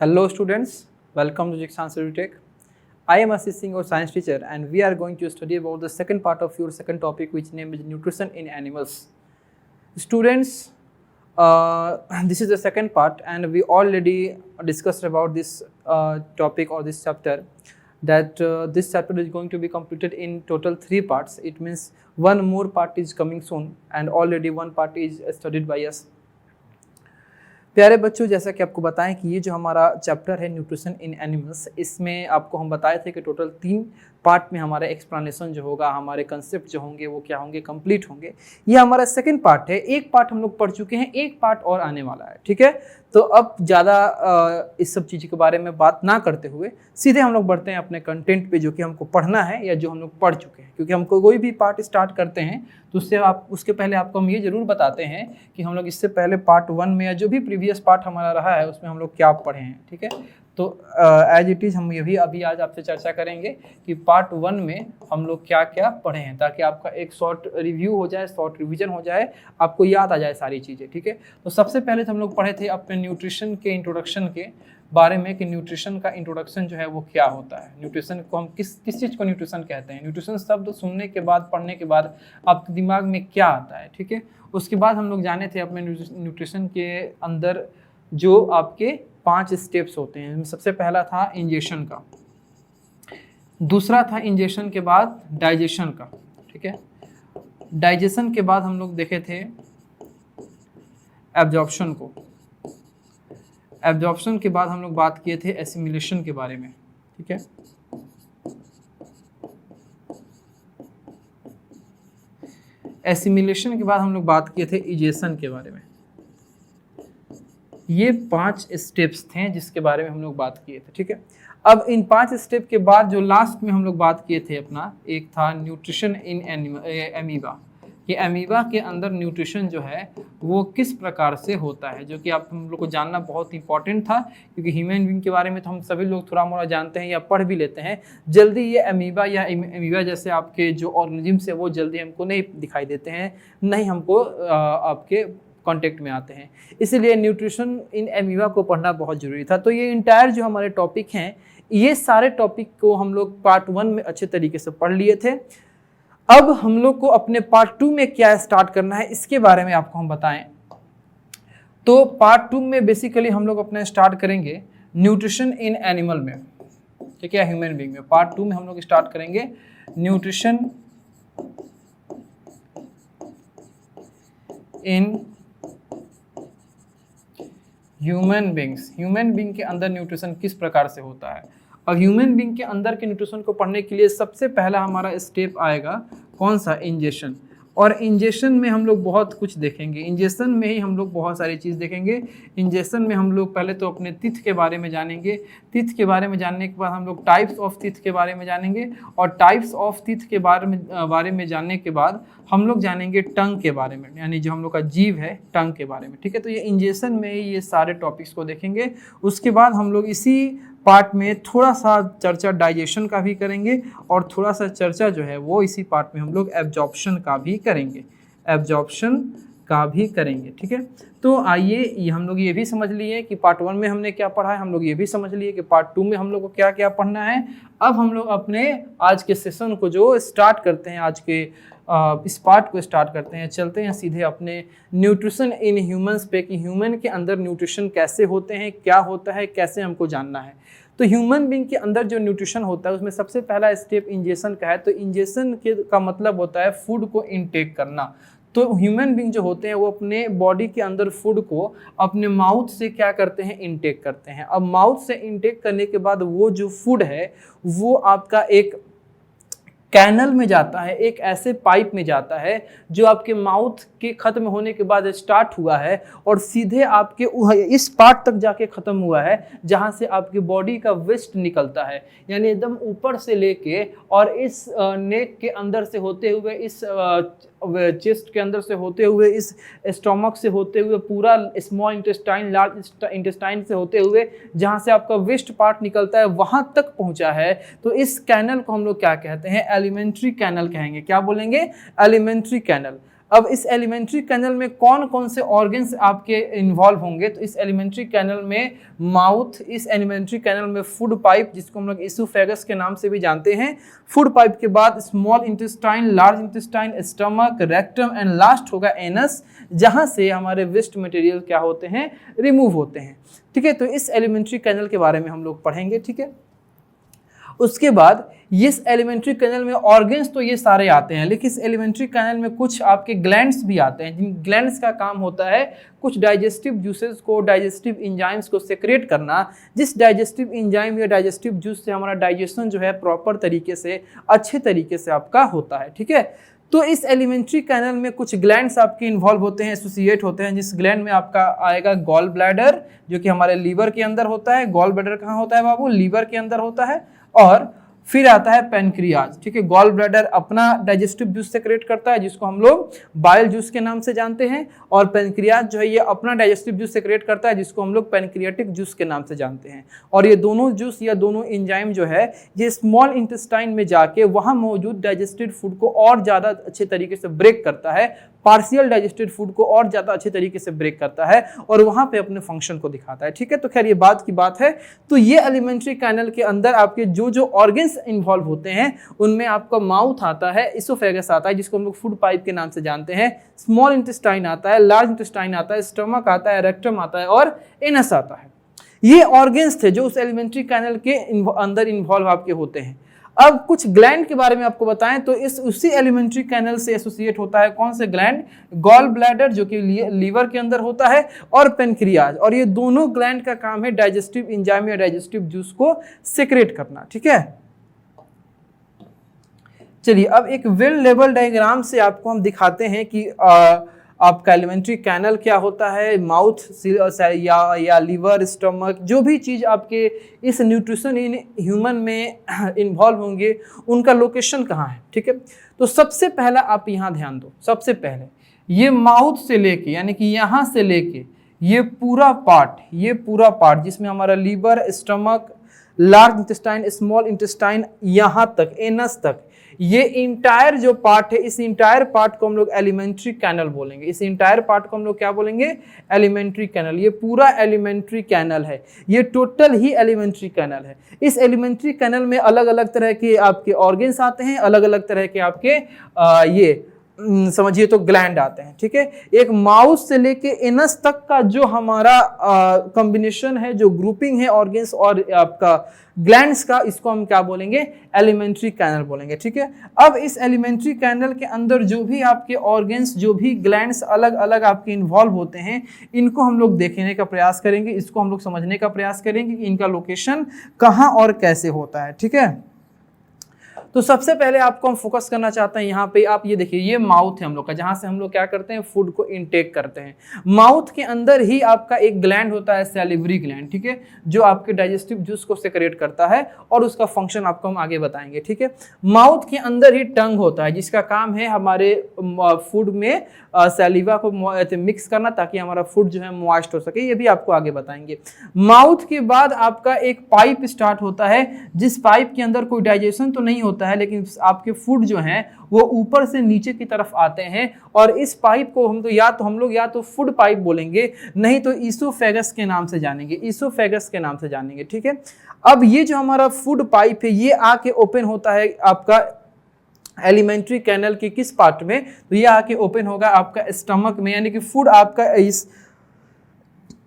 Hello students, welcome to Jigsaw Tech. I am assisting our science teacher and we are going to study about the second part of your second topic which name is nutrition in animals. Students, this is the second part and we already discussed about this topic or this chapter that this chapter is going to be completed in total 3 parts. It means one more part is coming soon and already one part is studied by us. प्यारे बच्चों, जैसा कि आपको बताएं कि ये जो हमारा चैप्टर है न्यूट्रिशन इन एनिमल्स, इसमें आपको हम बताए थे कि टोटल 3 पार्ट में हमारा एक्सप्लेनेशन जो होगा, हमारे कंसेप्ट जो होंगे वो क्या होंगे, कंप्लीट होंगे। ये हमारा सेकंड पार्ट है। एक पार्ट हम लोग पढ़ चुके हैं, एक पार्ट और आने वाला है, ठीक है। तो अब ज़्यादा इस सब चीज़ के बारे में बात ना करते हुए सीधे हम लोग बढ़ते हैं अपने कंटेंट पे, जो कि हमको पढ़ना है या जो हम लोग पढ़ चुके हैं। क्योंकि हमको कोई भी पार्ट स्टार्ट करते हैं तो उसके पहले आपको हम ये ज़रूर बताते हैं कि हम लोग इससे पहले पार्ट 1 में या जो भी प्रीवियस पार्ट हमारा रहा है उसमें हम लोग क्या पढ़े हैं, ठीक है। तो एज इट इज़ हम ये भी अभी आज आपसे चर्चा करेंगे कि पार्ट 1 में हम लोग क्या क्या पढ़े हैं, ताकि आपका एक शॉर्ट रिव्यू हो जाए, शॉर्ट रिवीजन हो जाए, आपको याद आ जाए सारी चीज़ें, ठीक है। तो सबसे पहले तो हम लोग पढ़े थे अपने न्यूट्रिशन के इंट्रोडक्शन के बारे में कि न्यूट्रिशन का इंट्रोडक्शन जो है वो क्या होता है। न्यूट्रिशन को हम किस चीज़ को न्यूट्रिशन कहते हैं। न्यूट्रिशन शब्द सुनने के बाद, पढ़ने के बाद आपके दिमाग में क्या आता है, ठीक है। उसके बाद हम लोग जाने थे अपने न्यूट्रिशन के अंदर जो आपके 5 स्टेप्स होते हैं। सबसे पहला था इंजेशन का, दूसरा था इंजेशन के बाद डाइजेशन का, ठीक है। डाइजेशन के बाद हम लोग देखे थे एब्जॉर्प्शन को, एब्जॉर्प्शन के बाद हम लोग बात किए थे एसिमिलेशन के बारे में, ठीक है। एसिमिलेशन के बाद हम लोग बात किए थे इजेशन के बारे में। ये 5 स्टेप्स थे जिसके बारे में हम लोग बात किए थे, ठीक है। अब इन 5 स्टेप के बाद जो लास्ट में हम लोग बात किए थे अपना, एक था न्यूट्रिशन इन एमीबा, कि एमीबा के अंदर न्यूट्रिशन जो है वो किस प्रकार से होता है, जो कि आप हम लोग को जानना बहुत इंपॉर्टेंट था। क्योंकि ह्यूमन बीइंग के बारे में तो हम सभी लोग थोड़ा मोड़ा जानते हैं या पढ़ भी लेते हैं, जल्दी ये एमीबा या एमीबा जैसे आपके जो ऑर्गेनिजम्स है वो जल्दी हमको नहीं दिखाई देते हैं, नहीं हमको आपके कॉन्टेक्ट में आते हैं। इसीलिए न्यूट्रिशन इन एमीबा को पढ़ना बहुत ज़रूरी था। तो ये इंटायर जो हमारे टॉपिक हैं, ये सारे टॉपिक को हम लोग पार्ट 1 में अच्छे तरीके से पढ़ लिए थे। अब हम लोग को अपने पार्ट 2 में क्या स्टार्ट करना है इसके बारे में आपको हम बताएं। तो पार्ट 2 में बेसिकली हम लोग अपने स्टार्ट करेंगे न्यूट्रिशन इन एनिमल में, ठीक है, ह्यूमन बीइंग में। पार्ट 2 में हम लोग स्टार्ट करेंगे nutrition in human beings. Human being के अंदर न्यूट्रिशन किस प्रकार से होता है। और ह्यूमन बींग के अंदर के न्यूट्रिशन को पढ़ने के लिए सबसे पहला हमारा स्टेप आएगा कौन सा, इंजेशन। और इंजेशन में हम लोग बहुत कुछ देखेंगे। इंजेशन में ही हम लोग बहुत सारी चीज़ देखेंगे। इंजेशन में हम लोग पहले तो अपने टीथ के बारे में जानेंगे। टीथ के बारे में जानने के बाद हम लोग टाइप्स ऑफ टीथ के बारे में जानेंगे। और टाइप्स ऑफ टीथ के बारे में जानने के बाद हम लोग जानेंगे टंग के बारे में, यानी जो हम लोग का जीभ है टंग के बारे में, ठीक है। तो ये इंजेशन में ही ये सारे टॉपिक्स को देखेंगे। उसके बाद हम लोग इसी पार्ट में थोड़ा सा चर्चा डाइजेशन का भी करेंगे और थोड़ा सा चर्चा जो है वो इसी पार्ट में हम लोग एब्जॉर्प्शन का भी करेंगे, एब्जॉर्प्शन का भी करेंगे, ठीक है। तो आइए ये हम लोग ये भी समझ लिए कि पार्ट 1 में हमने क्या पढ़ा है, हम लोग ये भी समझ लिए कि पार्ट 2 में हम लोग को क्या क्या पढ़ना है। अब हम लोग अपने आज के सेशन को जो स्टार्ट करते हैं, आज के इस पार्ट को स्टार्ट करते हैं, चलते हैं सीधे अपने न्यूट्रिशन इन ह्यूमंस पे कि ह्यूमन के अंदर न्यूट्रिशन कैसे होते हैं, क्या होता है, कैसे हमको जानना है। तो ह्यूमन बीइंग के अंदर जो न्यूट्रिशन होता है उसमें सबसे पहला स्टेप इंजेशन का है। तो इंजेशन का मतलब होता है फूड को इनटेक करना। तो ह्यूमन बीइंग जो होते हैं वो अपने बॉडी के अंदर फूड को अपने माउथ से क्या करते हैं, इनटेक करते हैं। अब माउथ से इनटेक करने के बाद वो जो फूड है वो आपका एक कैनल में जाता है, एक ऐसे पाइप में जाता है जो आपके माउथ के ख़त्म होने के बाद स्टार्ट हुआ है और सीधे आपके इस पार्ट तक जाके ख़त्म हुआ है जहाँ से आपकी बॉडी का वेस्ट निकलता है। यानी एकदम ऊपर से लेके और इस नेक के अंदर से होते हुए, इस चेस्ट के अंदर से होते हुए, इस स्टोमक से होते हुए, पूरा स्मॉल इंटेस्टाइन, लार्ज इंटेस्टाइन से होते हुए जहाँ से आपका वेस्ट पार्ट निकलता है वहाँ तक पहुँचा है। तो इस कैनल को हम लोग क्या कहते हैं, एलिमेंट्री कैनल कहेंगे। क्या बोलेंगे, एलिमेंट्री कैनल। अब इस एलिमेंट्री कैनल में कौन कौन से ऑर्गन्स आपके इन्वॉल्व होंगे, तो इस एलिमेंट्री कैनल में माउथ, इस एलिमेंट्री कैनल में फूड पाइप जिसको हम लोग इसोफेगस के नाम से भी जानते हैं, फूड पाइप के बाद small intestine, large intestine, stomach, rectum and last होगा एनस, जहां से हमारे वेस्ट मटेरियल क्या होते हैं, रिमूव होते हैं। ठीक है, तो इस एलिमेंट्री कैनल के बारे में हम लोग पढ़ेंगे। ठीक है, उसके बाद इस एलिमेंट्री कैनल में ऑर्गन्स तो ये सारे आते हैं, लेकिन इस एलिमेंट्री कैनल में कुछ आपके ग्लैंड्स भी आते हैं, जिन ग्लैंड्स का काम होता है कुछ डाइजेस्टिव जूसेस को, डाइजेस्टिव एंजाइम्स को सेक्रेट करना, जिस डाइजेस्टिव एंजाइम या डाइजेस्टिव जूस से हमारा डाइजेशन जो है प्रॉपर तरीके से, अच्छे तरीके से आपका होता है। ठीक है, तो इस एलिमेंट्री कैनल में कुछ ग्लैंड्स आपके इन्वॉल्व होते हैं, एसोसिएट होते हैं, जिस ग्लैंड में आपका आएगा गॉल ब्लैडर, जो कि हमारे लीवर के अंदर होता है। गॉल ब्लैडर कहाँ होता है बाबू, लीवर के अंदर होता है। और फिर आता है पेनक्रियाज। ठीक है, गॉल ब्लैडर अपना डाइजेस्टिव जूस सेक्रेट करता है जिसको हम लोग बाइल जूस के नाम से जानते हैं, और पेनक्रियाज जो है ये अपना डाइजेस्टिव जूस सेक्रेट करता है जिसको हम लोग पेनक्रियाटिक जूस के नाम से जानते हैं। और ये दोनों जूस या दोनों एंजाइम जो है ये स्मॉल इंटेस्टाइन में जाके वहाँ मौजूद डाइजेस्टेड फूड को और ज़्यादा अच्छे तरीके से ब्रेक करता है, पार्शियल डाइजेस्टेड फूड को और ज़्यादा अच्छे तरीके से ब्रेक करता है और वहाँ पे अपने फंक्शन को दिखाता है। ठीक है, तो खैर ये बात की बात है। तो ये एलिमेंट्री कैनल के अंदर आपके जो जो ऑर्गन्स इन्वॉल्व होते हैं उनमें आपका माउथ आता है, इसोफेगस आता है जिसको हम लोग फूड पाइप के नाम से जानते हैं, स्मॉल इंटेस्टाइन आता है, लार्ज इंटेस्टाइन आता है, स्टमक आता है, रेक्टम आता है और एनस आता है। ये ऑर्गन्स थे जो उस एलिमेंट्री कैनल के अंदर इन्वॉल्व आपके होते हैं। अब कुछ ग्लैंड के बारे में आपको बताएं तो इस उसी एलिमेंट्री कैनल से एसोसिएट होता है कौन से ग्लैंड, गॉल ब्लैडर जो कि लीवर के अंदर होता है, और पेनक्रियाज। और ये दोनों ग्लैंड का काम है डाइजेस्टिव एंजाइम या डाइजेस्टिव जूस को सेक्रेट करना। ठीक है, चलिए अब एक वेल लेवल डायग्राम से आपको हम दिखाते हैं कि आपका एलिमेंट्री कैनल क्या होता है, माउथ या लीवर, स्टमक, जो भी चीज़ आपके इस न्यूट्रिशन इन ह्यूमन में इन्वॉल्व होंगे उनका लोकेशन कहाँ है। ठीक है, तो सबसे पहला आप यहाँ ध्यान दो, सबसे पहले ये माउथ से लेके यानी कि यहाँ से लेके ये पूरा पार्ट जिसमें हमारा liver, stomach, large intestine, small intestine, यहाँ तक एनस तक, ये इंटायर जो पार्ट है, इस इंटायर पार्ट को हम लोग एलिमेंट्री कैनल बोलेंगे। इस इंटायर पार्ट को हम लोग क्या बोलेंगे, एलिमेंट्री कैनल। ये पूरा एलिमेंट्री कैनल है, ये टोटल ही एलिमेंट्री कैनल है। इस एलिमेंट्री कैनल में अलग अलग तरह के आपके ऑर्गन्स आते हैं, अलग अलग तरह के आपके ये समझिए तो ग्लैंड आते हैं। ठीक है, एक माउथ से लेके एनस तक का जो हमारा कॉम्बिनेशन है, जो ग्रुपिंग है ऑर्गन्स और आपका ग्लैंड्स का, इसको हम क्या बोलेंगे, एलिमेंट्री कैनल बोलेंगे। ठीक है, अब इस एलिमेंट्री कैनल के अंदर जो भी आपके ऑर्गन्स, जो भी ग्लैंड्स अलग अलग आपके इन्वॉल्व होते हैं, इनको हम लोग देखने का प्रयास करेंगे, इसको हम लोग समझने का प्रयास करेंगे कि इनका लोकेशन कहाँ और कैसे होता है। ठीक है, तो सबसे पहले आपको हम फोकस करना चाहते हैं यहाँ पे, आप ये देखिए ये माउथ है हम लोग का, जहाँ से हम लोग क्या करते हैं, फूड को इनटेक करते हैं। माउथ के अंदर ही आपका एक ग्लैंड होता है, सैलिवरी ग्लैंड। ठीक है, जो आपके डाइजेस्टिव जूस को सेक्रेट करता है और उसका फंक्शन आपको हम आगे बताएंगे। ठीक है, माउथ के अंदर ही टंग होता है जिसका काम है हमारे फूड में सैलिवा को मिक्स करना ताकि हमारा फूड जो है मॉइस्ट हो सके, ये भी आपको आगे बताएंगे। माउथ के बाद आपका एक पाइप स्टार्ट होता है, जिस पाइप के अंदर कोई डाइजेशन तो नहीं होता है लेकिन आपके फूड जो हैं वो ऊपर से नीचे की तरफ आते हैं, और इस पाइप को हम लोग या तो फूड पाइप बोलेंगे, नहीं तो ईसोफेगस के नाम से जानेंगे, ईसोफेगस के नाम से जानेंगे। ठीक है, अब ये जो हमारा फूड पाइप है ये आके ओपन होता है आपका एलिमेंट्री कैनल के किस पार्ट में, तो ये आके ओपन होगा आपका स्टमक में, यानी कि फूड आपका इस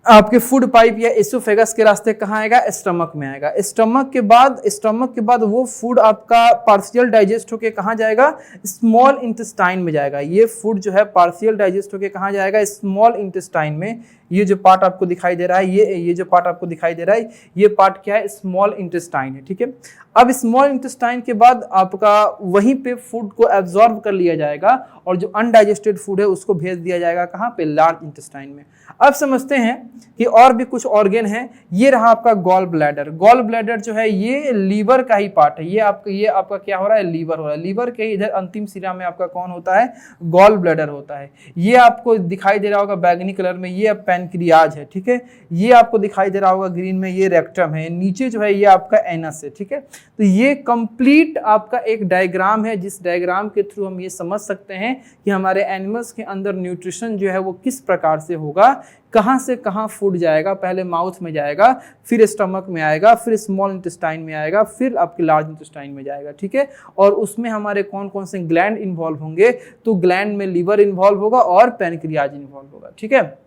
आपके फूड पाइप या एसोफेगस के रास्ते कहाँ आएगा, स्टमक में आएगा। स्टमक के बाद वो फूड आपका पार्शियल डाइजेस्ट होके कहाँ जाएगा, स्मॉल इंटेस्टाइन में जाएगा। ये फूड जो है पार्शियल डाइजेस्ट होके कहाँ जाएगा, स्मॉल इंटेस्टाइन में। ये जो पार्ट आपको दिखाई दे रहा है, ये जो पार्ट आपको दिखाई दे रहा है, ये पार्ट क्या है, स्मॉल इंटेस्टाइन है। ठीक है, अब स्मॉल इंटेस्टाइन के बाद आपका वहीं पे फूड को एब्जॉर्ब कर लिया जाएगा और जो अनडाइजेस्टेड फूड है उसको भेज दिया जाएगा कहाँ पे, लार्ज इंटेस्टाइन में। अब समझते हैं कि और भी कुछ ऑर्गन है। ये रहा आपका गॉल ब्लैडर। गॉल ब्लैडर जो है ये लीवर का ही पार्ट है। ये आपका क्या हो रहा है, लीवर हो रहा है। लीवर के इधर अंतिम सिरा में आपका कौन होता है, गॉल ब्लैडर होता है। ये आपको दिखाई दे रहा होगा बैगनी कलर में, ये पैनक्रियाज है, ठीक है। ये आपको दिखाई दे रहा होगा ग्रीन में, ये रेक्टम है, नीचे जो है ये आपका एनस है, ठीक है। तो ये कंप्लीट आपका एक डायग्राम है, जिस डायग्राम के थ्रू हम ये समझ सकते हैं कि हमारे एनिमल्स के अंदर न्यूट्रिशन जो है वो किस प्रकार से होगा, कहाँ से कहाँ फूड जाएगा, पहले माउथ में जाएगा, फिर स्टमक में आएगा, फिर स्मॉल इंटेस्टाइन में आएगा, फिर आपके लार्ज इंटेस्टाइन में जाएगा, ठीक है। और उसमें हमारे कौन कौन से ग्लैंड इन्वॉल्व होंगे, तो ग्लैंड में लीवर इन्वॉल्व होगा और पैनक्रियाज इन्वॉल्व होगा, ठीक है।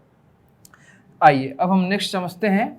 आइए अब हम नेक्स्ट समझते हैं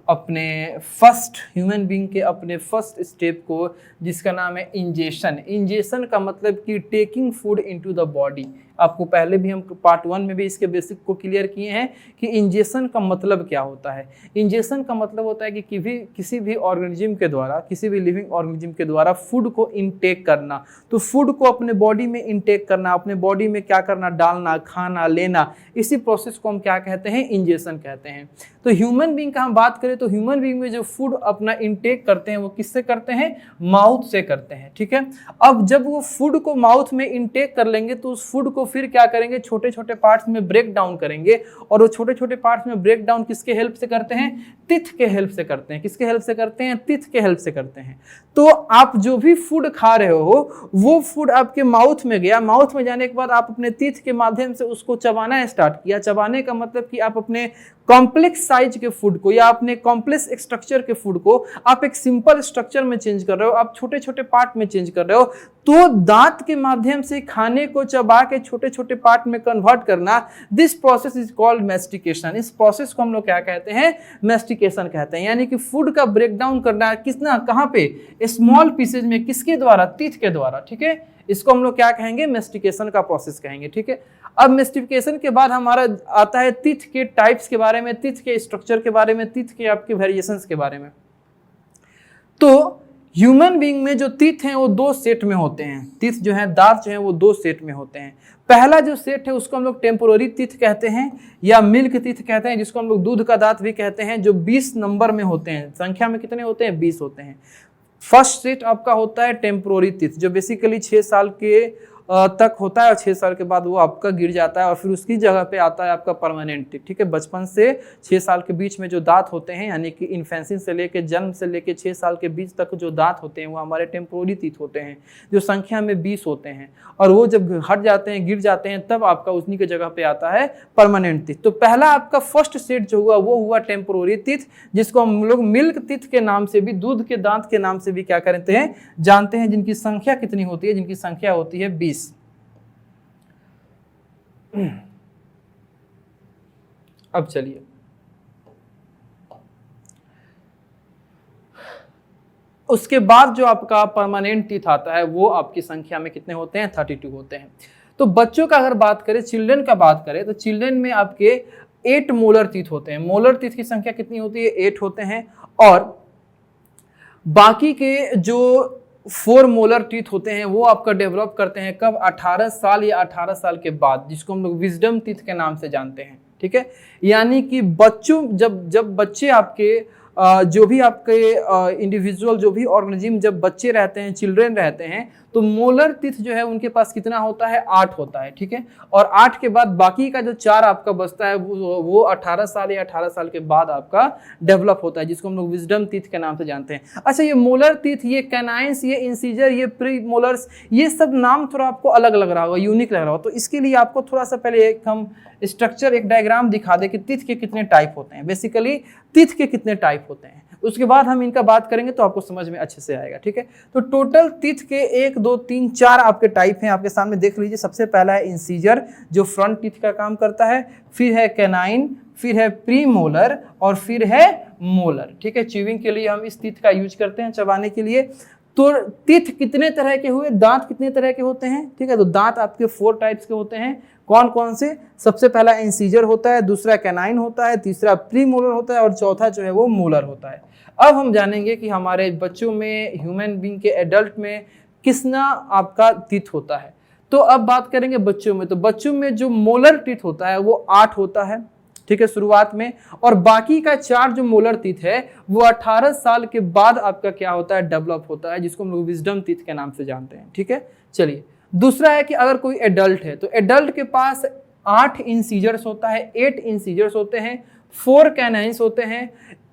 अपने फर्स्ट ह्यूमन बीइंग के अपने फर्स्ट स्टेप को, जिसका नाम है इंजेशन। इंजेशन का मतलब कि taking food into the body. आपको पहले भी हम पार्ट 1 में भी इसके बेसिक को क्लियर किए हैं कि इंजेशन का मतलब क्या होता है। इंजेशन का मतलब होता है कि किसी भी ऑर्गेनिज्म के द्वारा, किसी भी लिविंग ऑर्गेनिज्म के द्वारा फूड को इनटेक करना। तो फूड को अपने बॉडी में इनटेक करना, अपने बॉडी में क्या करना, डालना, खाना, लेना, इसी प्रोसेस को हम क्या कहते हैं, इंजेशन कहते हैं। तो ह्यूमन बीइंग का हम बात करें तो ह्यूमन बीइंग में जो फूड अपना इनटेक करते हैं वो किससे करते हैं, माउथ से करते हैं, ठीक है। अब जब वो फूड को माउथ में इनटेक कर लेंगे तो उस फूड को फिर क्या करेंगे, छोटे छोटे पार्ट्स में ब्रेक डाउन करेंगे। और वो छोटे छोटे पार्ट्स में ब्रेक डाउन किसके हेल्प से करते हैं, टिथ के हेल्प से करते हैं। किसके हेल्प से करते हैं, टिथ के हेल्प से करते हैं। तो आप जो भी फूड खा रहे हो वो फूड आपके माउथ में गया, माउथ में जाने के बाद आप अपने टीथ के माध्यम से उसको चबाना स्टार्ट किया। चबाने का मतलब कि आप अपने कॉम्प्लेक्स साइज के फूड को या अपने कॉम्प्लेक्स स्ट्रक्चर के फूड को आप एक सिंपल स्ट्रक्चर में चेंज कर रहे हो, आप छोटे छोटे पार्ट में चेंज कर रहे हो। तो दांत के माध्यम से खाने को चबा के छोटे छोटे पार्ट में कन्वर्ट करना, this process is called mastication. इस प्रोसेस को हम लोग क्या कहते हैं, मैस्टिकेशन कहते हैं। यानी कि फूड का ब्रेकडाउन करना किसना, कहाँ पे, स्मॉल पीसेज में, किसके द्वारा, टीथ के द्वारा, ठीक है। इसको हम लोग क्या कहेंगे, मैस्टिकेशन का प्रोसेस कहेंगे, ठीक है। अब मैस्टिकेशन के बाद हमारा आता है टीथ के टाइप्स के बारे में, टीथ के स्ट्रक्चर के बारे में, टीथ के आपके वेरिएशंस के बारे में। तो ह्यूमन बीइंग में जो टीथ हैं वो 2 सेट में होते हैं। टीथ जो है, दांत जो है वो 2 सेट में होते हैं। पहला जो सेट है उसको हम लोग टेम्पोररी टीथ कहते हैं या मिल्क टीथ कहते हैं, जिसको हम लोग दूध का दांत भी कहते हैं, जो 20 नंबर में होते हैं। संख्या में कितने होते हैं, 20 होते हैं। फर्स्ट सेट आपका होता है टेम्पोररी टीथ, जो बेसिकली 6 साल के तक होता है और 6 साल के बाद वो आपका गिर जाता है और फिर उसकी जगह पे आता है आपका परमानेंट टीथ, ठीक है। बचपन से 6 साल के बीच में जो दांत होते हैं, यानी कि इन्फेंसी से लेके जन्म से लेके 6 साल के बीच तक जो दांत होते हैं वो हमारे टेम्पोररी टीथ होते हैं, जो संख्या में 20 होते हैं। और वो जब हट जाते हैं, गिर जाते हैं, तब आपका उन्हीं की जगह पे आता है परमानेंट टीथ। तो पहला आपका फर्स्ट सेट जो हुआ वो हुआ टेम्पोररी टीथ, जिसको हम लोग मिल्क टीथ के नाम से भी, दूध के दांत के नाम से भी क्या करते हैं, जानते हैं, जिनकी संख्या कितनी होती है, जिनकी संख्या होती है 20। अब चलिए उसके बाद जो आपका परमानेंट टीथ आता है वो आपकी संख्या में कितने होते हैं, 32 होते हैं। तो बच्चों का अगर बात करें, चिल्ड्रन का बात करें, तो चिल्ड्रन में आपके 8 मोलर टीथ होते हैं। मोलर टीथ की संख्या कितनी होती है, 8 होते हैं। और बाकी के जो 4 मोलर टीथ होते हैं वो आपका डेवलप करते हैं कब, 18 साल या 18 साल के बाद, जिसको हम लोग विजडम टीथ के नाम से जानते हैं, ठीक है। यानी कि बच्चों जब बच्चे आपके जो भी आपके इंडिविजुअल, जो भी ऑर्गेनिज्म, जब बच्चे रहते हैं, चिल्ड्रन रहते हैं, तो मोलर टीथ जो है उनके पास कितना होता है, 8 होता है, ठीक है। और 8 के बाद बाकी का जो 4 आपका बचता है वो 18 साल या 18 साल के बाद आपका डेवलप होता है, जिसको हम लोग विजडम टीथ के नाम से जानते हैं। अच्छा, ये मोलर टीथ, ये कैनाइन्स, ये इंसीजर, ये प्री मोलर्स, ये सब नाम थोड़ा आपको अलग लग रहा होगा, यूनिक लग रहा होगा। तो इसके लिए आपको थोड़ा सा पहले एक हम स्ट्रक्चर, एक डायग्राम दिखा दे कि टीथ के कितने टाइप होते हैं, बेसिकली टीथ के कितने टाइप होते हैं। उसके बाद हम इनका बात करेंगे तो आपको समझ में अच्छे से आएगा, ठीक है। तो टोटल टीथ के 1, 2, 3, 4 आपके टाइप हैं, आपके सामने देख लीजिए। सबसे पहला है इंसीजर, जो फ्रंट टीथ का काम करता है, फिर है कैनाइन, फिर है प्री मोलर और फिर है मोलर, ठीक है। च्यूइंग के लिए हम इस टीथ का यूज करते हैं, चबाने के लिए। तो टीथ कितने तरह के हुए, दांत कितने तरह के होते हैं, ठीक है। तो दांत आपके 4 टाइप्स के होते हैं। कौन कौन से, सबसे पहला इंसीजर होता है, दूसरा कैनाइन होता है, तीसरा प्री मोलर होता है और चौथा जो है वो मोलर होता है। अब हम जानेंगे कि हमारे बच्चों में, ह्यूमन बीइंग के एडल्ट में कितना आपका टीथ होता है। तो अब बात करेंगे बच्चों में। तो बच्चों में जो मोलर टीथ होता है वो 8 होता है, ठीक है, शुरुआत में। और बाकी का 4 जो मोलर टीथ है वो 18 साल के बाद आपका क्या होता है, डेवलप होता है, जिसको हम लोग विजडम टीथ के नाम से जानते हैं, ठीक है। चलिए, दूसरा है कि अगर कोई एडल्ट है तो एडल्ट के पास 8 इंसीजर्स होता है, 8 इंसीजर्स होते हैं, 4 कैनाइन्स होते हैं,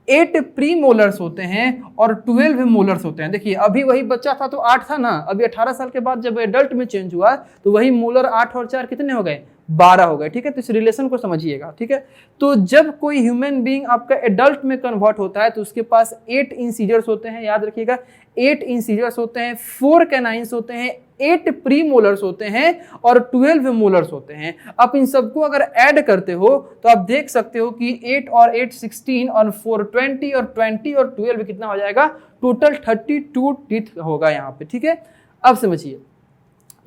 8 प्री मोलर्स होते हैं और 12 मोलर्स होते हैं। देखिए अभी वही बच्चा था तो 8 था ना, अभी 18 साल के बाद जब एडल्ट में चेंज हुआ तो वही मोलर 8 और 4 कितने हो गए, 12 हो गए। ठीक है, तो इस रिलेशन को समझिएगा। ठीक है, तो जब कोई ह्यूमन बीइंग आपका एडल्ट में कन्वर्ट होता है तो उसके पास 8 इंसीजर्स होते हैं, याद रखिएगा 8 इंसीजर्स होते हैं, 4 कैनाइन्स होते हैं, 8 प्री मोलर्स होते हैं और 12 मोलर्स होते हैं। आप इन सबको अगर ऐड करते हो तो आप देख सकते हो कि 8 और 8 16 और 4 20 और 20 और 12 कितना हो जाएगा, टोटल 32 टीथ होगा यहाँ पे। ठीक है, अब समझिए,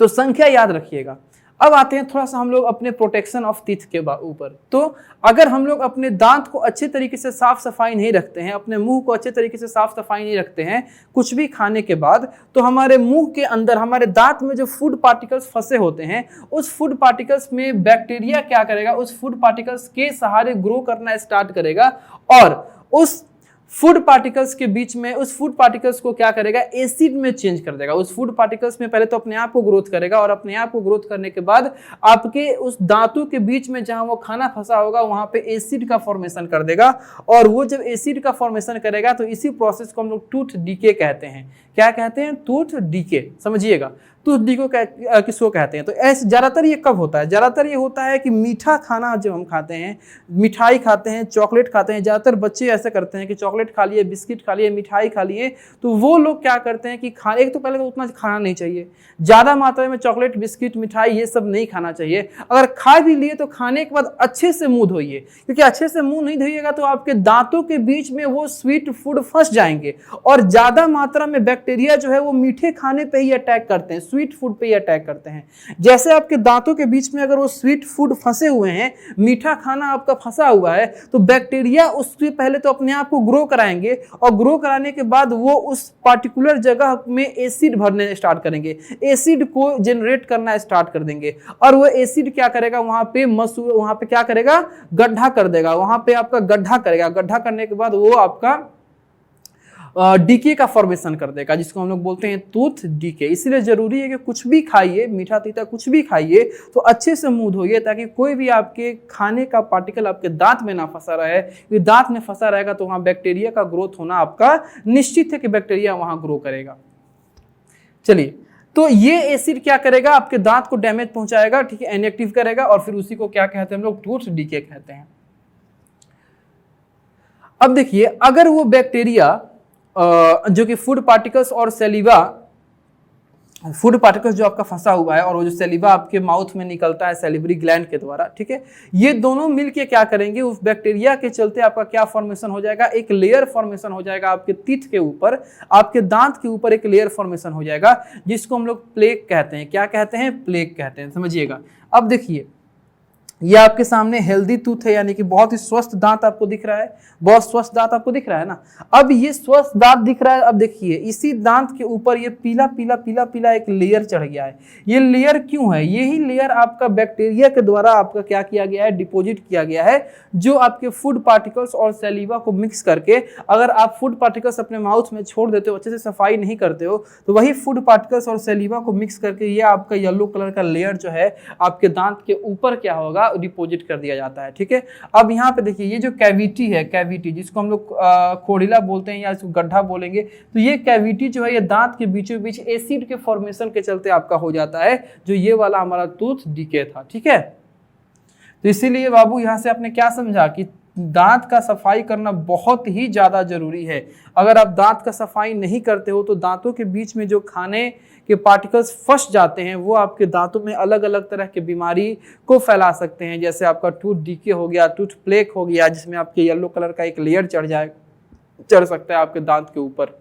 तो संख्या याद रखिएगा। अब आते हैं थोड़ा सा हम लोग अपने प्रोटेक्शन ऑफ टीथ के ऊपर। तो अगर हम लोग अपने दांत को अच्छे तरीके से साफ सफाई नहीं रखते हैं, अपने मुंह को अच्छे तरीके से साफ सफाई नहीं रखते हैं कुछ भी खाने के बाद, तो हमारे मुंह के अंदर हमारे दांत में जो फूड पार्टिकल्स फंसे होते हैं उस फूड पार्टिकल्स में बैक्टीरिया क्या करेगा, उस फूड पार्टिकल्स के सहारे ग्रो करना स्टार्ट करेगा और उस फूड पार्टिकल्स के बीच में उस फूड पार्टिकल्स को क्या करेगा, एसिड में चेंज कर देगा। उस फूड पार्टिकल्स में पहले तो अपने आप को ग्रोथ करेगा और अपने आप को ग्रोथ करने के बाद आपके उस दांतों के बीच में जहां वो खाना फंसा होगा वहां पे एसिड का फॉर्मेशन कर देगा और वो जब एसिड का फॉर्मेशन करेगा तो इसी प्रोसेस को हम लोग टूथ डीके कहते हैं। क्या कहते हैं, टूथ डीके। समझिएगा टूथ डीके किसको कहते हैं। तो ऐसे ज्यादातर ये कब होता है, ज्यादातर ये होता है कि मीठा खाना जब हम खाते हैं, मिठाई खाते हैं, चॉकलेट खाते हैं, ज्यादातर बच्चे ऐसे करते हैं कि चॉकलेट खा लिए, बिस्किट खा लिए, मिठाई खा लिए, तो वो लोग क्या करते हैं कि खाने, एक तो पहले तो उतना खाना नहीं चाहिए, ज्यादा मात्रा में चॉकलेट बिस्किट मिठाई ये सब नहीं खाना चाहिए। अगर खा भी लिए तो खाने के बाद अच्छे से मुंह धोइए, क्योंकि अच्छे से मुंह नहीं धोइएगा तो आपके दांतों के बीच में वो स्वीट फूड फंस जाएंगे और ज्यादा मात्रा में बैक्टीरिया जो है वो मीठे खाने पे ही अटैक करते हैं, स्वीट फूड पे ही अटैक करते हैं। जैसे आपके दांतों के बीच में अगर वो स्वीट फूड फंसे हुए हैं, मीठा खाना आपका फंसा हुआ है, तो बैक्टीरिया उससे पहले तो अपने आप को ग्रो कराएंगे और ग्रो कराने के बाद वो उस पार्टिकुलर जगह में एसिड भरने स्टार्ट करेंगे, एसिड को जनरेट करना स्टार्ट कर देंगे और वो एसिड क्या करेगा, वहां पे क्या करेगा, गड्ढा कर देगा, वहां पे आपका गड्ढा करेगा। गड्ढा करने के बाद वो आपका डीके का फॉर्मेशन कर देगा, जिसको हम लोग बोलते हैं टूथ डीके। इसलिए जरूरी है कि कुछ भी खाइए, मीठा तीता कुछ भी खाइए तो अच्छे से मुंह धोइए ताकि कोई भी आपके खाने का पार्टिकल आपके दांत में ना फंसा रहे। ये दांत में फंसा रहेगा तो वहां बैक्टीरिया का ग्रोथ होना आपका निश्चित है कि बैक्टीरिया वहां ग्रो करेगा। चलिए, तो ये एसिड क्या करेगा, आपके दांत को डैमेज पहुंचाएगा, ठीक है, इनएक्टिव करेगा और फिर उसी को क्या कहते हैं हम लोग, टूथ डीके कहते हैं। अब देखिए, अगर वो बैक्टीरिया जो कि फूड पार्टिकल्स और सेलिवा, फूड पार्टिकल्स जो आपका फंसा हुआ है और वो जो सेलिवा आपके माउथ में निकलता है सेलिवरी ग्लैंड के द्वारा, ठीक है, ये दोनों मिलके क्या करेंगे, उस बैक्टीरिया के चलते आपका क्या फॉर्मेशन हो जाएगा, एक लेयर फॉर्मेशन हो जाएगा आपके टीथ के ऊपर, आपके दांत के ऊपर एक लेयर फॉर्मेशन हो जाएगा जिसको हम लोग प्लेक कहते हैं। क्या कहते हैं, प्लेक कहते हैं। समझिएगा। अब देखिए, ये आपके सामने हेल्दी टूथ है, यानी कि बहुत ही स्वस्थ दांत आपको दिख रहा है, बहुत स्वस्थ दांत आपको दिख रहा है ना। अब ये स्वस्थ दांत दिख रहा है, अब देखिए इसी दांत के ऊपर ये पीला पीला पीला पीला एक लेयर चढ़ गया है। ये लेयर क्यों है, यही लेयर आपका बैक्टीरिया के द्वारा आपका क्या किया गया है, डिपॉजिट किया गया है, जो आपके फूड पार्टिकल्स और सेलिवा को मिक्स करके, अगर आप फूड पार्टिकल्स अपने माउथ में छोड़ देते हो, अच्छे से सफाई नहीं करते हो, तो वही फूड पार्टिकल्स और सेलिवा को मिक्स करके ये आपका येलो कलर का लेयर जो है आपके दांत के ऊपर क्या होगा, डिपॉजिट कर दिया जाता है। ठीक है, अब यहाँ पे देखिए, ये जो कैविटी है, कैविटी जिसको हम लोग खोड़िला बोलते हैं या इसको गड्ढा बोलेंगे, तो ये कैविटी जो है ये दांत के बीचों बीच एसिड के फॉर्मेशन के चलते आपका हो जाता है, जो ये वाला हमारा टूथ डीके था। ठीक है, तो इसीलिए बाबू यहाँ से आपने क्या समझा कि दांत का सफाई करना बहुत ही ज्यादा जरूरी है। अगर आप दांत का सफाई नहीं करते हो तो दांतों के बीच में जो खाने के पार्टिकल्स फंस जाते हैं वो आपके दांतों में अलग अलग तरह के बीमारी को फैला सकते हैं, जैसे आपका टूथ डीके हो गया, टूथ प्लेक हो गया, जिसमें आपके येलो कलर का एक लेयर चढ़ सकता है आपके दांत के ऊपर।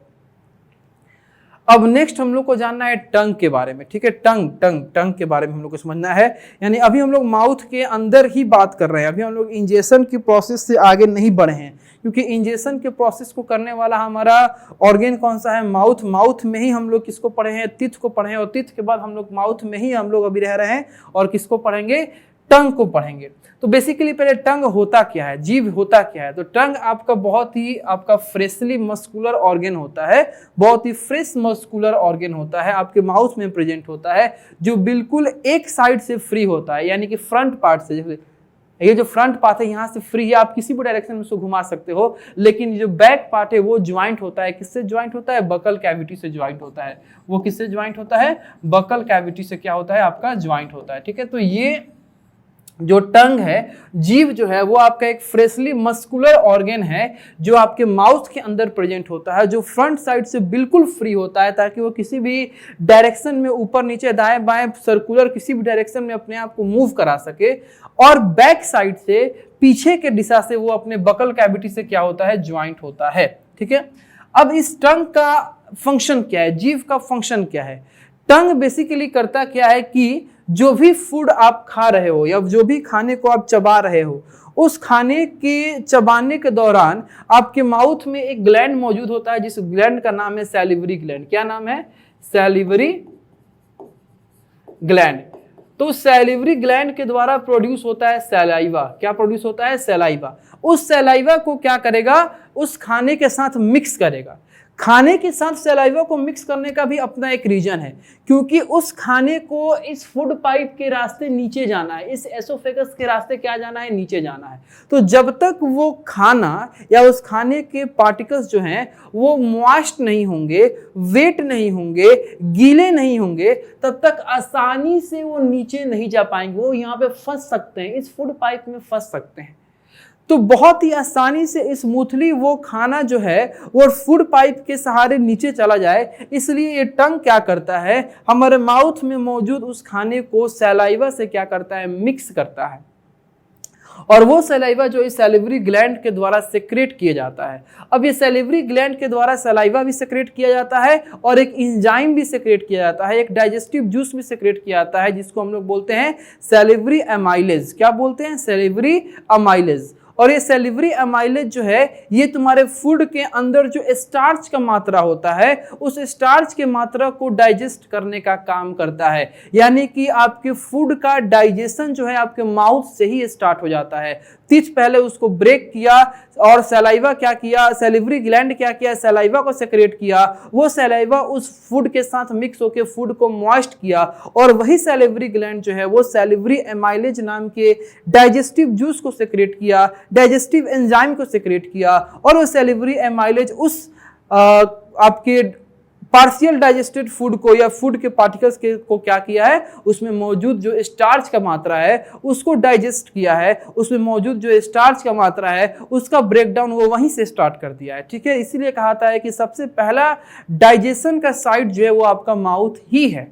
अब नेक्स्ट हम लोग को जानना है टंग के बारे में। ठीक है, टंग के बारे में हम लोग को समझना है, यानी अभी हम लोग माउथ के अंदर ही बात कर रहे हैं, अभी हम लोग इंजेक्शन की प्रोसेस से आगे नहीं बढ़े हैं, क्योंकि इंजेक्शन के प्रोसेस को करने वाला हमारा ऑर्गेन कौन सा है, माउथ। माउथ में ही हम लोग किसको पढ़े हैं, टीथ को पढ़े हैं, और टीथ के बाद हम लोग माउथ में ही हम लोग अभी रह रहे हैं और किसको पढ़ेंगे, टंग को पढ़ेंगे। तो बेसिकली पहले टंग होता क्या है, जीभ होता क्या है। तो टंग आपका बहुत ही आपका फ्रेशली मस्कुलर ऑर्गन होता है, बहुत ही फ्रेश मस्कुलर ऑर्गन होता है, आपके माउथ में प्रेजेंट होता है, जो बिल्कुल एक साइड से फ्री होता है, यानी कि फ्रंट पार्ट से। ये जो फ्रंट पार्ट है यहाँ से फ्री है, आप किसी भी डायरेक्शन में उसको घुमा सकते हो, लेकिन जो बैक पार्ट है वो ज्वाइंट होता है। किससे ज्वाइंट होता है? बकल कैविटी से ज्वाइंट होता है। वो किससे ज्वाइंट होता है? बकल कैविटी से क्या होता है? आपका ज्वाइंट होता है। ठीक है, तो ये जो टंग है, जीभ जो है, वो आपका एक फ्रेशली मस्कुलर ऑर्गन है जो आपके माउथ के अंदर प्रेजेंट होता है, जो फ्रंट साइड से बिल्कुल फ्री होता है, ताकि वो किसी भी डायरेक्शन में, ऊपर नीचे दाएं बाएं सर्कुलर किसी भी डायरेक्शन में अपने आप को मूव करा सके। और बैक साइड से, पीछे के दिशा से, वो अपने बकल कैविटी से क्या होता है? ज्वाइंट होता है। ठीक है, अब इस टंग का फंक्शन क्या है, जीभ का फंक्शन क्या है? टंग बेसिकली करता क्या है कि जो भी फूड आप खा रहे हो या जो भी खाने को आप चबा रहे हो, उस खाने के चबाने के दौरान आपके माउथ में एक ग्लैंड मौजूद होता है, जिस ग्लैंड का नाम है सैलिवरी ग्लैंड। क्या नाम है? Salivary gland. तो सैलिवरी ग्लैंड के द्वारा प्रोड्यूस होता है सैलाइवा। क्या प्रोड्यूस होता है? सैलाइवा। उस सैलाइवा को क्या करेगा? उस खाने के साथ मिक्स करेगा। खाने के साथ सैलाइवा को मिक्स करने का भी अपना एक रीजन है, क्योंकि उस खाने को इस फूड पाइप के रास्ते नीचे जाना है, इस एसोफेगस के रास्ते क्या जाना है? नीचे जाना है। तो जब तक वो खाना या उस खाने के पार्टिकल्स जो हैं वो मॉइस्ट नहीं होंगे, वेट नहीं होंगे, गीले नहीं होंगे, तब तक आसानी से वो नीचे नहीं जा पाएंगे। वो यहाँ पे फंस सकते हैं, इस फूड पाइप में फंस सकते हैं। तो बहुत ही आसानी से स्मूथली वो खाना जो है वो फूड पाइप के सहारे नीचे चला जाए, इसलिए ये टंग क्या करता है? हमारे माउथ में मौजूद उस खाने को सैलाइवा से क्या करता है? मिक्स करता है। और वो सैलाइवा जो इस सैलिवरी ग्लैंड के द्वारा सेक्रेट किया जाता है। अब ये सैलिवरी ग्लैंड के द्वारा सैलाइवा भी सेक्रेट किया जाता है और एक एंजाइम भी सेक्रेट किया जाता है, एक डाइजेस्टिव जूस भी सेक्रेट किया जाता है, जिसको हम लोग बोलते हैं सैलिवरी एमाइलेज। क्या बोलते हैं? Salivary amylase. और ये सैलिवरी एमाइलेज जो है, ये तुम्हारे फूड के अंदर जो स्टार्च का मात्रा होता है, उस स्टार्च के मात्रा को डाइजेस्ट करने का काम करता है। यानी कि आपके फूड का डाइजेशन जो है आपके माउथ से ही स्टार्ट हो जाता है। तीच पहले उसको ब्रेक किया और सैलाइवा क्या किया? सैलिवरी ग्लैंड क्या किया? सैलाइवा को सेक्रेट किया। वो सैलाइवा उस फूड के साथ मिक्स होकर फूड को मॉइस्ट किया, और वही सैलिवरी ग्लैंड जो है वो सैलिवरी एमाइलेज नाम के डाइजेस्टिव जूस को सेक्रेट किया, डाइजेस्टिव एंजाइम को सेक्रेट किया, और वो सैलिवरी एमाइलेज उस आपके पार्शियल डाइजेस्टेड फूड को या फूड के पार्टिकल्स को क्या किया है? उसमें मौजूद जो स्टार्च का मात्रा है उसको डाइजेस्ट किया है। उसमें मौजूद जो स्टार्च का मात्रा है उसका ब्रेकडाउन वो वहीं से स्टार्ट कर दिया है। ठीक है, इसीलिए कहा था है कि सबसे पहला डाइजेशन का साइट जो है वो आपका माउथ ही है।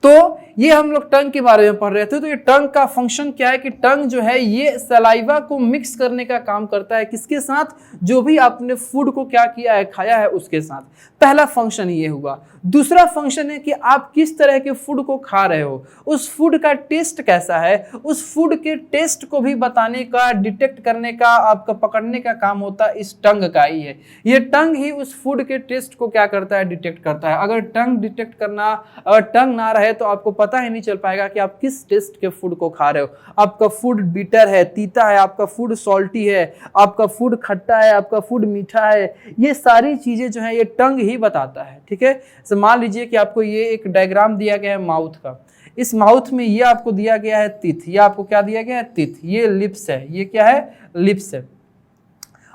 तो ये हम लोग टंग के बारे में पढ़ रहे थे। तो ये टंग का फंक्शन क्या है कि टंग जो है ये सलाइवा को मिक्स करने का काम करता है। किसके साथ? जो भी आपने फूड को क्या किया है? खाया है, उसके साथ। पहला फंक्शन ये हुआ। दूसरा फंक्शन है कि आप किस तरह के फूड को खा रहे हो, उस फूड का टेस्ट कैसा है, उस फूड के टेस्ट को भी बताने का, डिटेक्ट करने का, आपका पकड़ने का काम होता है इस टंग का ही है। ये टंग ही उस फूड के टेस्ट को क्या करता है? डिटेक्ट करता है। अगर टंग डिटेक्ट करना, अगर टंग ना रहे तो आपको पता ही नहीं चल पाएगा कि आप किस टेस्ट के फूड को खा रहे हो। आपका फूड बिटर है, तीता है, आपका फूड सॉल्टी है, आपका फूड खट्टा है, आपका फूड मीठा है, ये सारी चीजें जो है ये टंग ही बताता है। ठीक है, तो मान लीजिए कि आपको ये एक डायग्राम दिया गया है माउथ का। इस माउथ में ये आपको दिया गया है टीथ, ये आपको क्या दिया गया है? टीथ। ये लिप्स है, ये क्या है? लिप्स है।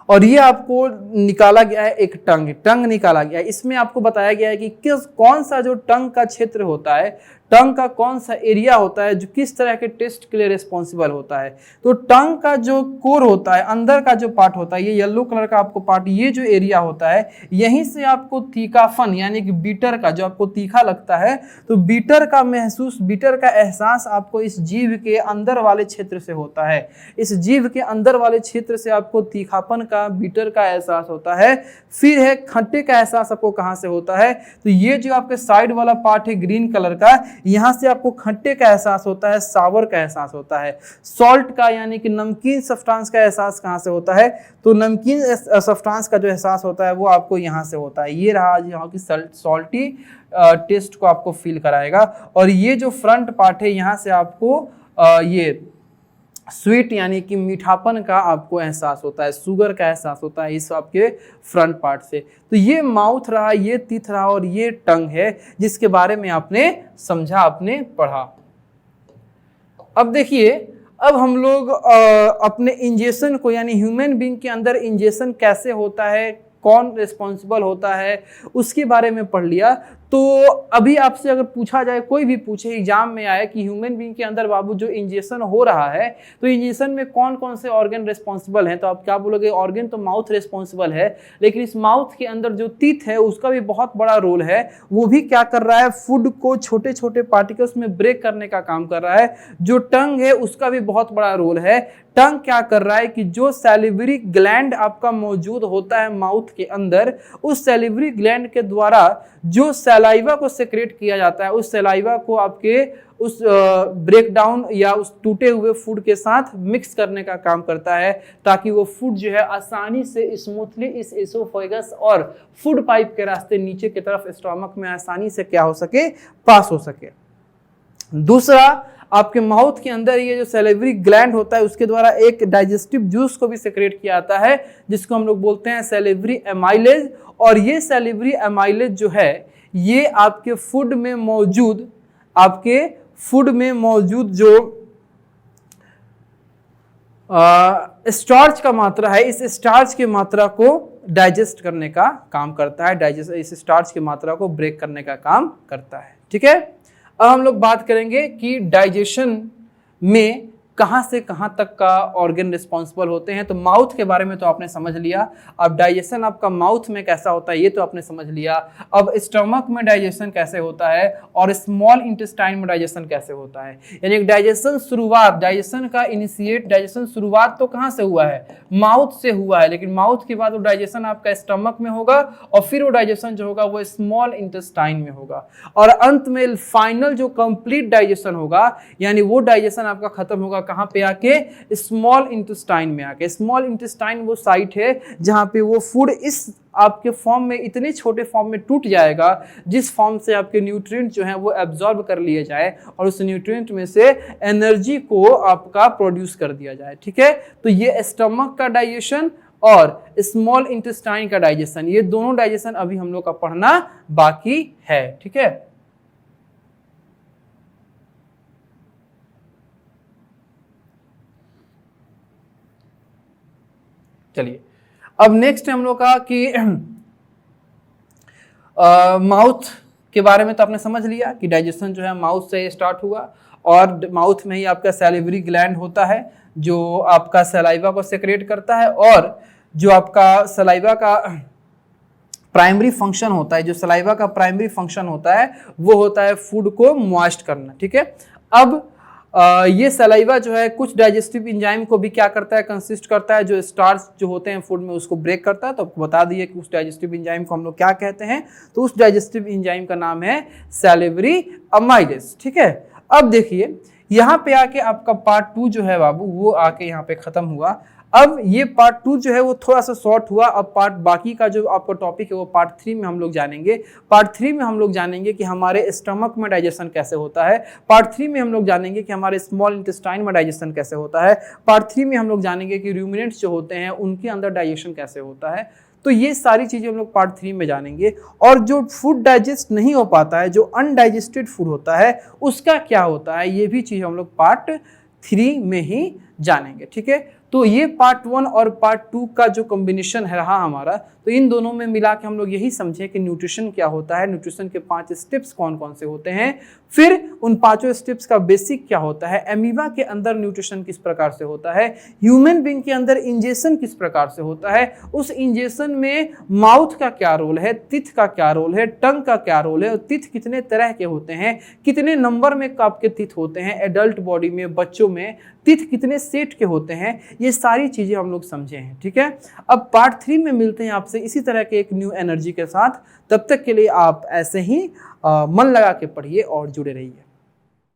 और ये आपको निकाला गया है एक टंग, टंग निकाला गया है। इसमें आपको बताया गया है कि कौन सा जो टंग का क्षेत्र होता है, टंग का कौन सा एरिया होता है जो किस तरह के टेस्ट के लिए रिस्पॉन्सिबल होता है। तो टंग का जो कोर होता है, अंदर का जो पार्ट होता है, ये येलो कलर का आपको पार्ट, ये जो एरिया होता है, यहीं से आपको तीखापन यानी कि बीटर का, जो आपको तीखा लगता है, तो बीटर का महसूस, बीटर का एहसास आपको इस जीभ के अंदर वाले क्षेत्र से होता है। इस जीभ के अंदर वाले क्षेत्र से आपको तीखापन का, बीटर का एहसास होता है। फिर है खट्टे का एहसास आपको कहाँ से होता है? तो ये जो आपके साइड वाला पार्ट है ग्रीन कलर का, यहां से आपको खट्टे का एहसास होता है, सावर का एहसास होता है। सॉल्ट का यानी कि नमकीन सब्सटेंस का एहसास कहां से होता है? तो नमकीन सब्सटेंस का जो एहसास होता है वो आपको यहां से होता है। ये रहा यहाँ की सॉल्टी टेस्ट को आपको फील कराएगा। और ये जो फ्रंट पार्ट है यहाँ से आपको ये स्वीट यानी कि मीठापन का आपको एहसास होता है, शुगर का एहसास होता है इस आपके फ्रंट पार्ट से। तो ये माउथ रहा, ये टीथ रहा और ये टंग है जिसके बारे में आपने समझा, आपने पढ़ा। अब देखिए, अब हम लोग अपने इंजेक्शन को यानी ह्यूमन बीइंग के अंदर इंजेक्शन कैसे होता है, कौन रिस्पॉन्सिबल होता है, उसके बारे में पढ़ लिया। तो अभी आपसे अगर पूछा जाए, कोई भी पूछे एग्जाम में आए कि ह्यूमन बीइंग के अंदर बाबू जो इंजेक्शन हो रहा है तो इंजेक्शन में कौन कौन से ऑर्गन रिस्पॉन्सिबल हैं, तो आप क्या बोलोगे? ऑर्गन तो माउथ रिस्पॉन्सिबल है, लेकिन इस माउथ के अंदर जो टीथ है उसका भी बहुत बड़ा रोल है। वो भी क्या कर रहा है? फूड को छोटे छोटे पार्टिकल्स में ब्रेक करने का काम कर रहा है। जो टंग है उसका भी बहुत बड़ा रोल है। टंग क्या कर रहा है कि जो सैलिवरी ग्लैंड आपका मौजूद होता है माउथ के अंदर, उस सैलिवरी ग्लैंड के द्वारा जो सलाइवा को सेक्रेट किया जाता है, उस सलाइवा को आपके उस ब्रेक डाउन या उस टूटे हुए फूड के साथ मिक्स करने का काम करता है, ताकि वो फूड जो है आसानी से स्मूथली इस एसोफेगस और फूड पाइप के रास्ते नीचे की तरफ स्टमक में आसानी से क्या हो सके? पास हो सके। दूसरा, आपके माउथ के अंदर ये जो सैलिवरी ग्लैंड होता है उसके द्वारा एक डाइजेस्टिव जूस को भी सेक्रेट किया जाता है जिसको हम लोग बोलते हैं सैलिवरी एमाइलेज। और ये सैलिवरी एमाइलेज जो है ये आपके फूड में मौजूद जो स्टार्च का मात्रा है, इस स्टार्च की मात्रा को डाइजेस्ट करने का काम करता है, इस स्टार्च की मात्रा को ब्रेक करने का काम करता है। ठीक है, अब हम लोग बात करेंगे कि डाइजेशन में कहाँ से कहाँ तक का ऑर्गन रिस्पॉन्सिबल होते हैं। तो माउथ के बारे में तो आपने समझ लिया। अब डाइजेशन आपका माउथ में कैसा होता है ये तो आपने समझ लिया। अब स्टमक में डाइजेशन कैसे होता है और स्मॉल इंटेस्टाइन में डाइजेशन कैसे होता है, यानी डाइजेशन शुरुआत तो कहाँ से हुआ है? माउथ से हुआ है, लेकिन माउथ के बाद वो डाइजेशन आपका स्टमक में होगा और फिर वो डाइजेशन जो होगा वो स्मॉल इंटेस्टाइन में होगा और अंत में फाइनल जो कंप्लीट डाइजेशन होगा यानी वो डाइजेशन आपका खत्म होगा कहां पे आके? स्मॉल इंटेस्टाइन में आके। स्मॉल इंटेस्टाइन वो साइट है जहां पे वो फूड इस आपके फॉर्म में, इतने छोटे फॉर्म में टूट जाएगा जिस फॉर्म से आपके न्यूट्रिएंट जो हैं वो एब्जॉर्ब कर लिए जाए और उस न्यूट्रिएंट में से एनर्जी को आपका प्रोड्यूस कर दिया जाए। ठीक है, तो ये स्टमक का डाइजेशन और स्मॉल इंटेस्टाइन का डाइजेशन, ये दोनों डाइजेशन अभी हम लोग का पढ़ना बाकी है। ठीक है, चलिए अब नेक्स्ट हम लोग का कि माउथ के बारे में तो आपने समझ लिया कि डाइजेशन जो है माउथ से स्टार्ट हुआ और माउथ में ही आपका सैलिवरी ग्लैंड होता है जो आपका सलाइवा को सेक्रेट करता है और जो आपका सलाइवा का प्राइमरी फंक्शन होता है, जो सलाइवा का प्राइमरी फंक्शन होता है वो होता है फूड को मॉइस्ट करना। ठीक है, अब ये सलाइवा जो है कुछ डाइजेस्टिव एंजाइम को भी क्या करता है? कंसिस्ट करता है, जो स्टार्च जो होते हैं फूड में उसको ब्रेक करता है। तो आपको बता दिए कि उस डाइजेस्टिव एंजाइम को हम लोग क्या कहते हैं, तो उस डाइजेस्टिव एंजाइम का नाम है सैलिवरी एमाइलेज। ठीक है, अब देखिए यहाँ पे आके आपका पार्ट 2 जो है बाबू वो आके यहाँ पे खत्म हुआ। अब ये पार्ट 2 जो है वो थोड़ा सा शॉर्ट हुआ। अब पार्ट बाकी का जो आपका टॉपिक है वो पार्ट 3 में हम लोग जानेंगे। पार्ट 3 में हम लोग जानेंगे कि हमारे स्टमक में डाइजेशन कैसे होता है। पार्ट 3 में हम लोग जानेंगे कि हमारे स्मॉल इंटेस्टाइन में डाइजेशन कैसे होता है। पार्ट 3 में हम लोग जानेंगे कि रूमिनेंट्स जो होते हैं उनके अंदर डाइजेशन कैसे होता है। तो ये सारी चीज़ें हम लोग पार्ट 3 में जानेंगे। और जो फूड डाइजेस्ट नहीं हो पाता है, जो अनडाइजेस्टेड फूड होता है, उसका क्या होता है, ये भी चीज़ हम लोग पार्ट 3 में ही जानेंगे। ठीक है, तो ये पार्ट 1 और पार्ट 2 का जो कॉम्बिनेशन है रहा हमारा, तो इन दोनों में मिला के हम लोग यही समझे कि न्यूट्रिशन क्या होता है, न्यूट्रिशन के 5 स्टेप्स कौन कौन से होते हैं, फिर उन 5 स्टेप्स का बेसिक क्या होता है, एमीबा के अंदर न्यूट्रिशन किस प्रकार से होता है, ह्यूमन बीइंग के अंदर इंजेक्शन किस प्रकार से होता है, उस इंजेक्शन में माउथ का क्या रोल है, टीथ का क्या रोल है, टंग का क्या रोल है, और टीथ कितने तरह के होते हैं, कितने नंबर में आपके टीथ होते हैं एडल्ट बॉडी में, बच्चों में टीथ कितने सेट के होते हैं, ये सारी चीजें हम लोग समझे हैं। ठीक है, अब पार्ट 3 में मिलते हैं आपसे इसी तरह के एक न्यू एनर्जी के साथ। तब तक के लिए आप ऐसे ही मन लगा के पढ़िए और जुड़े रहिए।